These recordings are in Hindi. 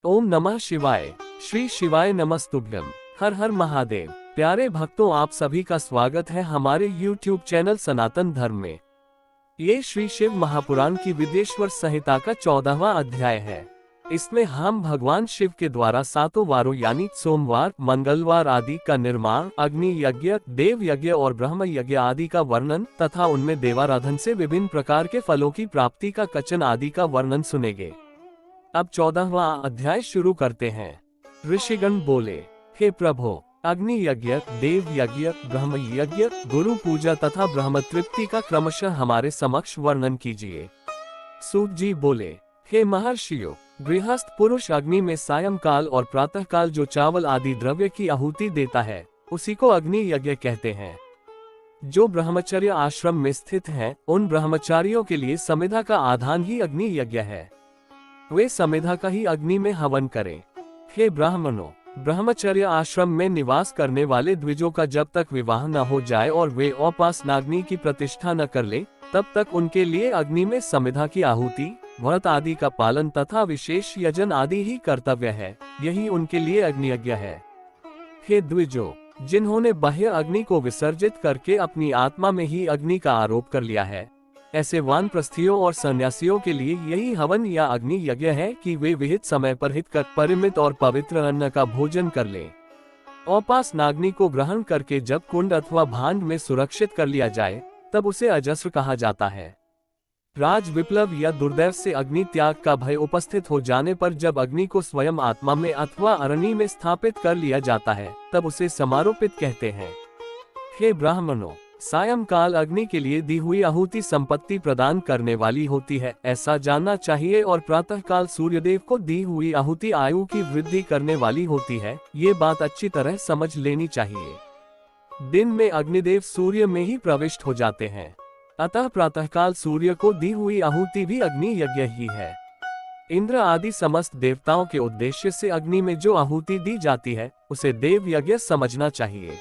ओम नमः शिवाय। श्री शिवाय नमस्तुभ्यम। हर हर महादेव। प्यारे भक्तों, आप सभी का स्वागत है हमारे YouTube चैनल सनातन धर्म में। ये श्री शिव महापुराण की विदेश्वर संहिता का 14वां अध्याय है। इसमें हम भगवान शिव के द्वारा 7 वारों यानी सोमवार, मंगलवार आदि का निर्माण, अग्नि यज्ञ, देव यज्ञ और ब्रह्म यज्ञ आदि का वर्णन तथा उनमें देवाराधन से विभिन्न प्रकार के फलों की प्राप्ति का कचन आदि का वर्णन सुनेंगे। अब 14वां अध्याय शुरू करते हैं। ऋषिगण बोले, हे प्रभु, अग्नि यज्ञ, देव यज्ञ, ब्रह्म यज्ञ, गुरु पूजा तथा ब्रह्म तृप्ति का क्रमशः हमारे समक्ष वर्णन कीजिए। सूत जी बोले, हे महर्षियों, गृहस्थ पुरुष अग्नि में सायंकाल और प्रातःकाल जो चावल आदि द्रव्य की आहुति देता है उसी को अग्नि यज्ञ कहते हैं। जो ब्रह्मचर्य आश्रम में स्थित हैं, उन ब्रह्मचारियों के लिए समिधा का आधान ही अग्नि यज्ञ है। वे समिधा का ही अग्नि में हवन करें। हे ब्राह्मणों, ब्रह्मचर्य आश्रम में निवास करने वाले द्विजों का जब तक विवाह न हो जाए और वे औपासनाग्नि की प्रतिष्ठा न कर ले, तब तक उनके लिए अग्नि में समिधा की आहुति, व्रत आदि का पालन तथा विशेष यजन आदि ही कर्तव्य है। यही उनके लिए अग्नि यज्ञ है। हे द्विजों, जिन्होंने बाह्य अग्नि को विसर्जित करके अपनी आत्मा में ही अग्नि का आरोप कर लिया है, ऐसे वानप्रस्थियों और सन्यासियों के लिए यही हवन या अग्नि यज्ञ है कि वे विहित समय पर हितकर परिमित और पवित्र अन्न का भोजन कर लें। औपासनाग्नि को ग्रहण करके जब कुंड अथवा भांड में सुरक्षित कर लिया जाए, तब उसे अजस्र कहा जाता है। राज विप्लव या दुर्दैव से अग्नि त्याग का भय उपस्थित हो जाने पर जब अग्नि को स्वयं आत्मा में अथवा अरणी में स्थापित कर लिया जाता है, तब उसे समारोपित कहते हैं। हे ब्राह्मणों, सायंकाल अग्नि के लिए दी हुई आहुति संपत्ति प्रदान करने वाली होती है, ऐसा जानना चाहिए, और प्रातःकाल सूर्यदेव को दी हुई आहुति आयु की वृद्धि करने वाली होती है। ये बात अच्छी तरह समझ लेनी चाहिए। दिन में अग्निदेव सूर्य में ही प्रविष्ट हो जाते हैं, अतः प्रातःकाल सूर्य को दी हुई आहुति भी अग्नि यज्ञ ही है। इंद्र आदि समस्त देवताओं के उद्देश्य से अग्नि में जो आहुति दी जाती है उसे देव यज्ञ समझना चाहिए।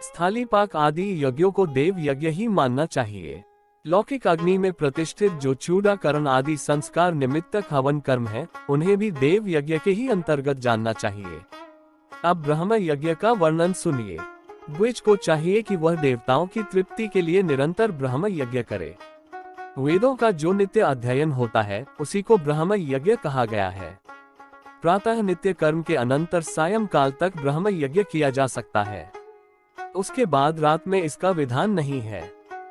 स्थालीपाक आदि यज्ञों को देव यज्ञ ही मानना चाहिए। लौकिक अग्नि में प्रतिष्ठित जो चूड़ाकरण आदि संस्कार निमित्तक हवन कर्म है, उन्हें भी देव यज्ञ के ही अंतर्गत जानना चाहिए। अब ब्रह्म यज्ञ का वर्णन सुनिए। द्विज को चाहिए कि वह देवताओं की तृप्ति के लिए निरंतर ब्रह्म यज्ञ करे। वेदों का जो नित्य अध्ययन होता है उसी को ब्रह्म यज्ञ कहा गया है। प्रातः नित्य कर्म के अनंतर सायंकाल तक ब्रह्म यज्ञ किया जा सकता है। उसके बाद रात में इसका विधान नहीं है।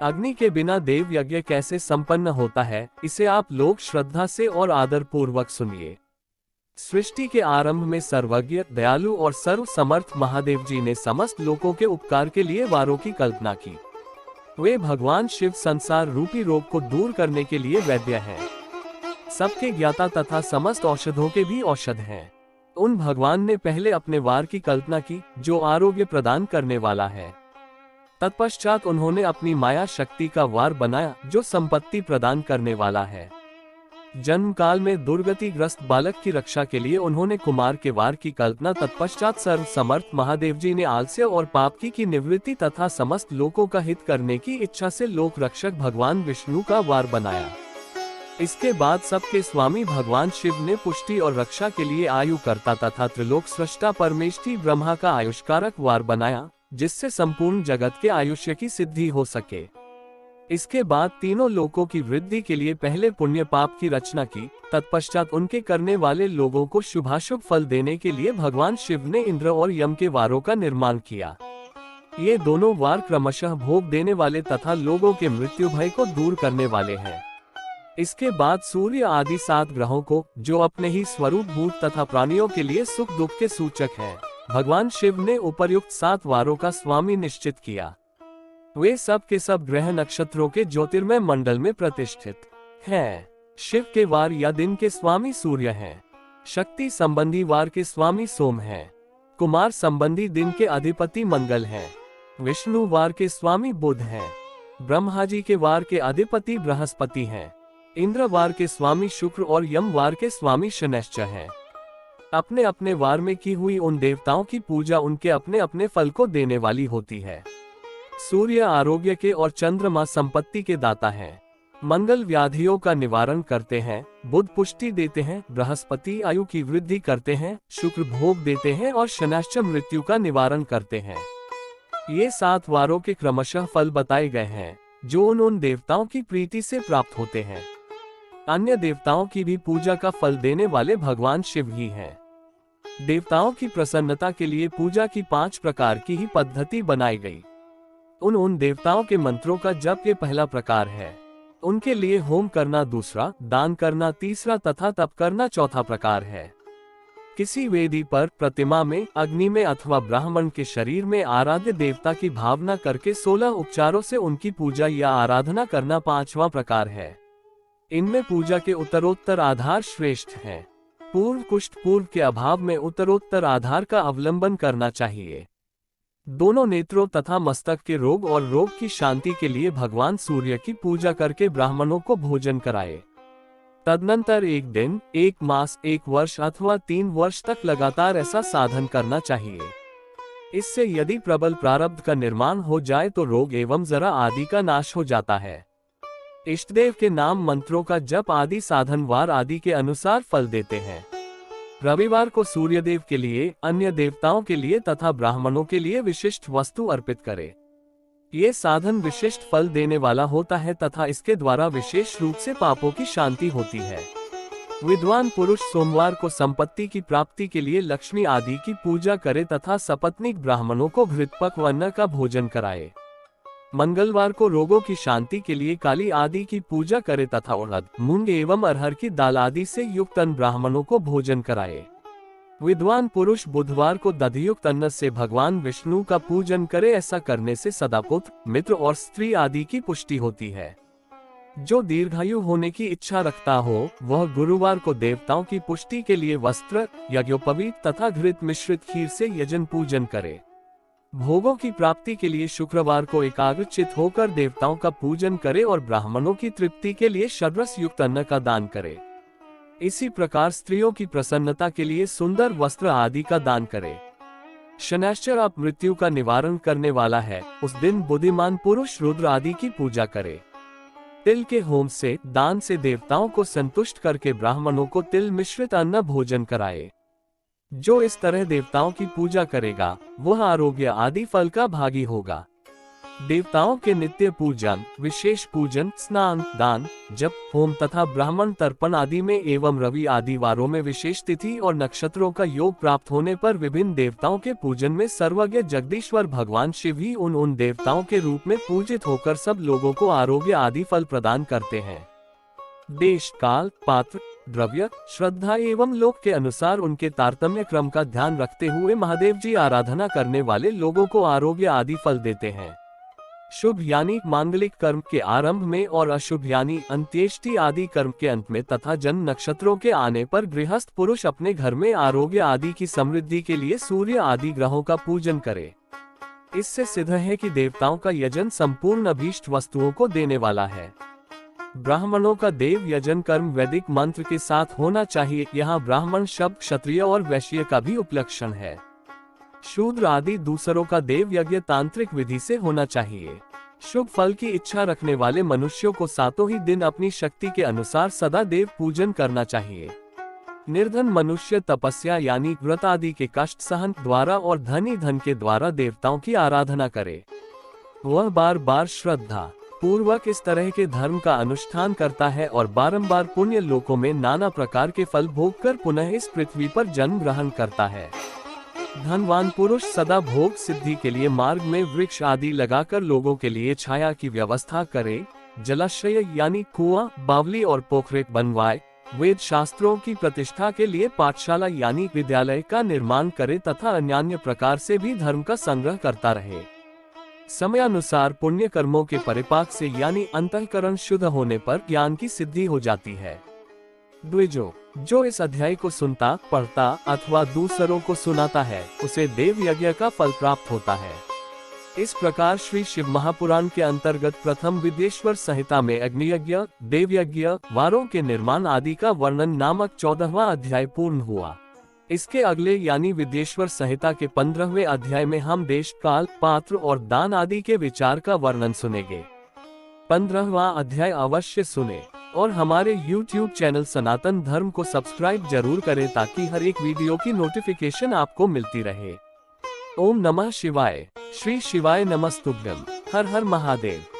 अग्नि के बिना देव यज्ञ कैसे संपन्न होता है, इसे आप लोग श्रद्धा से और आदर पूर्वक सुनिए। सृष्टि के आरंभ में सर्वज्ञ, दयालु और सर्व समर्थ महादेव जी ने समस्त लोगों के उपकार के लिए वारों की कल्पना की। वे भगवान शिव संसार रूपी रोग को दूर करने के लिए वैद्य हैं, सबके ज्ञाता तथा समस्त औषधों के भी औषध हैं। उन भगवान ने पहले अपने वार की कल्पना की जो आरोग्य प्रदान करने वाला है। तत्पश्चात उन्होंने अपनी माया शक्ति का वार बनाया जो संपत्ति प्रदान करने वाला है। जन्म काल में दुर्गतिग्रस्त बालक की रक्षा के लिए उन्होंने कुमार के वार की कल्पना। तत्पश्चात सर्व समर्थ महादेव जी ने आलस्य और पाप की निवृत्ति तथा समस्त लोगों का हित करने की इच्छा से लोक रक्षक भगवान विष्णु का वार बनाया। इसके बाद सबके स्वामी भगवान शिव ने पुष्टि और रक्षा के लिए आयु कर्ता तथा त्रिलोक सृष्टा परमेष्ठी ब्रह्मा का आयुष्कारक वार बनाया, जिससे संपूर्ण जगत के आयुष्य की सिद्धि हो सके। इसके बाद तीनों लोकों की वृद्धि के लिए पहले पुण्य पाप की रचना की। तत्पश्चात उनके करने वाले लोगों को शुभाशुभ फल देने के लिए भगवान शिव ने इंद्र और यम के वारों का निर्माण किया। ये दोनों वार क्रमशः भोग देने वाले तथा लोगों के मृत्यु भय को दूर करने वाले हैं। इसके बाद सूर्य आदि 7 ग्रहों को, जो अपने ही स्वरूप भूत तथा प्राणियों के लिए सुख दुख के सूचक हैं, भगवान शिव ने उपर्युक्त 7 वारों का स्वामी निश्चित किया। वे सब के सब ग्रह नक्षत्रों के ज्योतिर्मय मंडल में प्रतिष्ठित हैं। शिव के वार या दिन के स्वामी सूर्य हैं। शक्ति संबंधी वार के स्वामी सोम हैं। कुमार संबंधी दिन के अधिपति मंगल हैं। विष्णु वार के स्वामी बुध हैं। ब्रह्मा जी के वार के अधिपति बृहस्पति हैं। इंद्र वार के स्वामी शुक्र और यम वार के स्वामी शनैश्चर हैं। अपने अपने वार में की हुई उन देवताओं की पूजा उनके अपने अपने फल को देने वाली होती है। सूर्य आरोग्य के और चंद्रमा संपत्ति के दाता हैं। मंगल व्याधियों का निवारण करते हैं, बुध पुष्टि देते हैं, बृहस्पति आयु की वृद्धि करते हैं, शुक्र भोग देते हैं और शनैश्चर मृत्यु का निवारण करते हैं। ये 7 वारों के क्रमशः फल बताए गए हैं, जो उन देवताओं की प्रीति से प्राप्त होते हैं। अन्य देवताओं की भी पूजा का फल देने वाले भगवान शिव ही हैं। देवताओं की प्रसन्नता के लिए पूजा की 5 प्रकार की ही पद्धति बनाई गई। उन देवताओं के मंत्रों का जप ये पहला प्रकार है। उनके लिए होम करना दूसरा, दान करना तीसरा तथा तप करना चौथा प्रकार है। किसी वेदी पर, प्रतिमा में, अग्नि में अथवा ब्राह्मण के शरीर में आराध्य देवता की भावना करके 16 उपचारों से उनकी पूजा या आराधना करना 5वां प्रकार है। इनमें पूजा के उत्तरोत्तर आधार श्रेष्ठ हैं। पूर्व कुष्ठ पूर्व के अभाव में उत्तरोत्तर आधार का अवलंबन करना चाहिए। दोनों नेत्रों तथा मस्तक के रोग और रोग की शांति के लिए भगवान सूर्य की पूजा करके ब्राह्मणों को भोजन कराए। तदनंतर 1 दिन, 1 मास, 1 वर्ष अथवा 3 वर्ष तक लगातार ऐसा साधन करना चाहिए। इससे यदि प्रबल प्रारब्ध का निर्माण हो जाए तो रोग एवं जरा आदि का नाश हो जाता है। इष्टदेव के नाम मंत्रों का जप आदि साधन वार आदि के अनुसार फल देते हैं। रविवार को सूर्यदेव के लिए, अन्य देवताओं के लिए तथा ब्राह्मणों के लिए विशिष्ट वस्तु अर्पित करें। ये साधन विशिष्ट फल देने वाला होता है तथा इसके द्वारा विशेष रूप से पापों की शांति होती है। विद्वान पुरुष सोमवार को संपत्ति की प्राप्ति के लिए लक्ष्मी आदि की पूजा करे तथा सपत्नीक ब्राह्मणों को घृतपक व अन्न का भोजन कराए। मंगलवार को रोगों की शांति के लिए काली आदि की पूजा करे तथा उड़द, मूंग एवं अरहर की दाल आदि से युक्त अन्न ब्राह्मणों को भोजन कराए। विद्वान पुरुष बुधवार को दधियुक्त अन्न से भगवान विष्णु का पूजन करे। ऐसा करने से सदा पुत्र, मित्र और स्त्री आदि की पुष्टि होती है। जो दीर्घायु होने की इच्छा रखता हो वह गुरुवार को देवताओं की पुष्टि के लिए वस्त्र, यज्ञोपवीत तथा घृत मिश्रित खीर से यजन पूजन करे। भोगों की प्राप्ति के लिए शुक्रवार को एकाग्रचित होकर देवताओं का पूजन करे और ब्राह्मणों की तृप्ति के लिए षड्रस युक्त अन्न का दान करे। इसी प्रकार स्त्रियों की प्रसन्नता के लिए सुंदर वस्त्र आदि का दान करे। शनैश्चर आप मृत्यु का निवारण करने वाला है। उस दिन बुद्धिमान पुरुष रुद्र आदि की पूजा करे। तिल के होम से, दान से देवताओं को संतुष्ट करके ब्राह्मणों को तिल मिश्रित अन्न भोजन कराए। जो इस तरह देवताओं की पूजा करेगा वह आरोग्य आदि फल का भागी होगा। देवताओं के नित्य पूजन, विशेष पूजन, स्नान, दान, जप, होम तथा ब्राह्मण तर्पण आदि में एवं रवि आदि वारों में विशेष तिथि और नक्षत्रों का योग प्राप्त होने पर विभिन्न देवताओं के पूजन में सर्वज्ञ जगदीश्वर भगवान शिव ही उन देवताओं के रूप में पूजित होकर सब लोगों को आरोग्य आदि फल प्रदान करते हैं। देश, काल, पात्र, द्रव्य, श्रद्धा एवं लोक के अनुसार उनके तारतम्य क्रम का ध्यान रखते हुए महादेव जी आराधना करने वाले लोगों को आरोग्य आदि फल देते हैं। शुभ यानी मांगलिक कर्म के आरंभ में और अशुभ यानी अंत्येष्टि आदि कर्म के अंत में तथा जन्म नक्षत्रों के आने पर गृहस्थ पुरुष अपने घर में आरोग्य आदि की समृद्धि के लिए सूर्य आदि ग्रहों का पूजन करे। इससे सिद्ध है कि देवताओं का यजन संपूर्ण अभीष्ट वस्तुओं को देने वाला है। ब्राह्मणों का देव यजन कर्म वैदिक मंत्र के साथ होना चाहिए। यहाँ ब्राह्मण शब्द क्षत्रिय और वैश्य का भी उपलक्षण है। शूद्र आदि दूसरों का देव यज्ञ तांत्रिक विधि से होना चाहिए। शुभ फल की इच्छा रखने वाले मनुष्यों को सातों ही दिन अपनी शक्ति के अनुसार सदा देव पूजन करना चाहिए। निर्धन मनुष्य तपस्या यानी व्रत आदि के कष्ट सहन द्वारा और धनी धन के द्वारा देवताओं की आराधना करे। वह बार बार श्रद्धा पूर्वक इस तरह के धर्म का अनुष्ठान करता है और बारंबार पुण्य लोकों में नाना प्रकार के फल भोग कर पुनः इस पृथ्वी पर जन्म ग्रहण करता है। धनवान पुरुष सदा भोग सिद्धि के लिए मार्ग में वृक्ष आदि लगाकर लोगों के लिए छाया की व्यवस्था करे। जलाशय यानी कुआं, बावली और पोखरे बनवाए। वेद शास्त्रों की प्रतिष्ठा के लिए पाठशाला यानी विद्यालय का निर्माण करे तथा अन्यान्य प्रकार से भी धर्म का संग्रह करता रहे। समयानुसार पुण्य कर्मों के परिपाक से यानी अंतःकरण शुद्ध होने पर ज्ञान की सिद्धि हो जाती है। द्विजो, जो इस अध्याय को सुनता, पढ़ता अथवा दूसरों को सुनाता है उसे देव यज्ञ का फल प्राप्त होता है। इस प्रकार श्री शिव महापुराण के अंतर्गत प्रथम विद्येश्वर संहिता में अग्नियज्ञ, देवयज्ञ, वारों के निर्माण आदि का वर्णन नामक 14वां अध्याय पूर्ण हुआ। इसके अगले यानी विद्येश्वर संहिता के 15वें अध्याय में हम देश, काल, पात्र और दान आदि के विचार का वर्णन सुनेंगे। 15वां अध्याय अवश्य सुने और हमारे YouTube चैनल सनातन धर्म को सब्सक्राइब जरूर करें ताकि हर एक वीडियो की नोटिफिकेशन आपको मिलती रहे। ओम नमः शिवाय। श्री शिवाय नमस्तुभ्यम। हर हर महादेव।